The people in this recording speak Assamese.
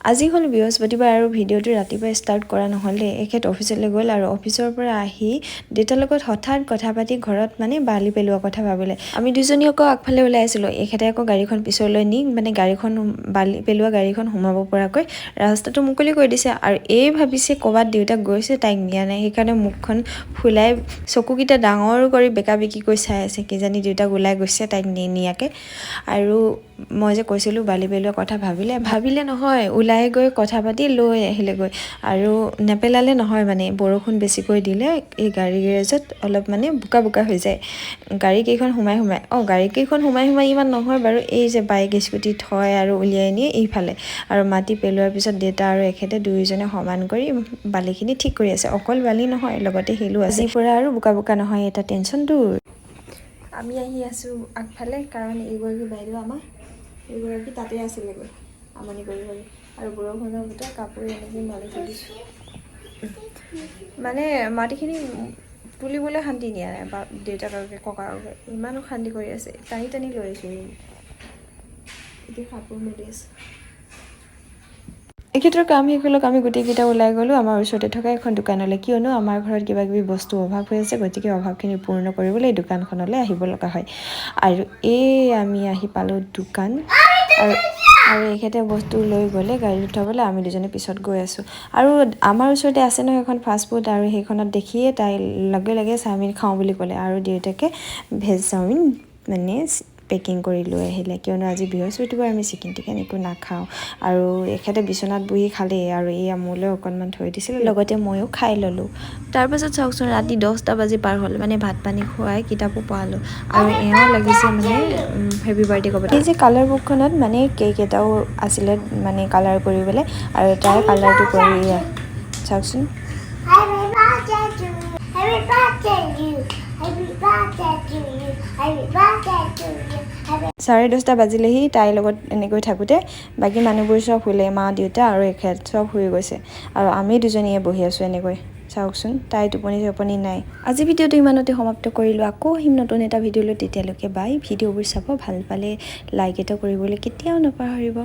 আজি হ'ল বৃহস্পতিবাৰ আৰু ভিডিঅ'টো ৰাতিপুৱা ষ্টাৰ্ট কৰা নহ'লে এখেত অফিচলৈ গ'ল আৰু অফিচৰ পৰা আহি দেউতাৰ লগত হঠাৎ কথা পাতি ঘৰত মানে বালি পেলোৱা কথা ভাবিলে। আমি দুজনী আকৌ আগফালে ওলাই আছিলোঁ, এখেতে আকৌ গাড়ীখন পিছলৈ নি মানে গাড়ীখন বালি পেলোৱা গাড়ীখন সোমাব পৰাকৈ ৰাস্তাটো মুকলি কৰি দিছে আৰু এই ভাবিছে ক'ৰবাত দেউতাক গৈছে তাইক নিয়া নাই, সেইকাৰণে মুখখন ফুলাই চকুকেইটা ডাঙৰ কৰি বেকা বেকিকৈ চাই আছে, কিজানি দেউতাক ওলাই গৈছে তাইক নিয়াকৈ। আৰু মই যে কৈছিলোঁ বালি পেলোৱা কথা ভাবিলে নহয়, ওলাই গৈ কথা পাতি লৈ আহিলেগৈ আৰু নেপেলালে নহয় মানে বৰষুণ বেছিকৈ দিলে এই গাড়ী গেৰেজত অলপ মানে বোকা বোকা হৈ যায়। গাড়ীকেইখন সোমাই ইমান নহয় বাৰু, এই যে বাইক স্কুটি থয় আৰু উলিয়াই নিয়ে এইফালে আৰু মাটি পেলোৱাৰ পিছত দেউতা আৰু এখেতে দুয়োজনে সমান কৰি বালিখিনি ঠিক কৰি আছে। অকল বালি নহয়, লগতে শিলো আছে। আজিৰ পৰা আৰু বোকা বোকা নহয়, এটা টেনশ্যন দূৰ। আমি আহি আছোঁ আগফালে, কাৰণ এইগৰাকী বাইদেউ এইগৰাকী তাতে আছিলেগৈ আমনি কৰি আৰু বৰষুণৰ বতৰ কাপোৰ এনেকৈ মাৰি থৈ দিছোঁ। মানে মাটিখিনি তুলিবলৈ শান্তি দিয়া নাই বা দেউতাকে ককাকে ইমানো শান্তি কৰি আছে, টানি লৈ আছোঁ। এতিয়া কাপোৰ মেলি আছে। এখেতৰ কাম শেষ হ'লক, আমি গোটেইকেইটা ওলাই গ'লোঁ আমাৰ ওচৰতে থকা এখন দোকানলৈ, কিয়নো আমাৰ ঘৰত কিবা কিবি বস্তু অভাৱ হৈ আছে, গতিকে অভাৱখিনি পূৰ্ণ কৰিবলৈ এই দোকানখনলৈ আহিব লগা হয়। আৰু আমি আহি পালোঁ দোকান আৰু এখেতে বস্তু লৈ গ'লে গাড়ীত উঠাবলৈ, আমি দুজনে পিছত গৈ আছোঁ। আৰু আমাৰ ওচৰতে আছে নহয় এখন ফাষ্টফুড, আৰু সেইখনত দেখিয়ে তাই লগে লগে চাওমিন খাওঁ বুলি ক'লে আৰু দেউতাকে ভেজ চাওমিন মানে পেকিং কৰি লৈ আহিলে, কিয়নো আজি বৃহস্পতিবাৰ আমি চিকেন টিকেন একো নাখাওঁ। আৰু এখেতে বিচনাত বহি খালেই আৰু এই মোলৈ অকণমান থৈ দিছিল, লগতে ময়ো খাই ল'লোঁ। তাৰপাছত চাওকচোন ৰাতি 10টা বাজি পাৰ হ'ল, মানে ভাত পানী খুৱাই কিতাপো পঢ়ালোঁ আৰু এওঁ লাগিছে মানে হেপী বাৰ্থডে ক'ব। এই যে কালাৰ বুকখনত মানে কেক এটাও আছিলে মানে কালাৰ কৰিবলৈ, আৰু তাই কালাৰটো কৰি চাওকচোন। 10:30 বাজিলেহি তাইৰ লগত এনেকৈ থাকোঁতে, বাকী মানুহবোৰ চব শুলে, মা দেউতা আৰু এখেত চব শুই গৈছে আৰু আমি দুজনীয়ে বহি আছোঁ এনেকৈ। চাওকচোন, তাই টোপনি নাই। আজি ভিডিঅ'টো ইমানতে সমাপ্ত কৰিলোঁ, আকৌ আহিম নতুন এটা ভিডিঅ'লৈ, তেতিয়ালৈকে বাই। ভিডিঅ'বোৰ চাব, ভাল পালে লাইক এটা কৰিবলৈ কেতিয়াও নাপাহৰিব।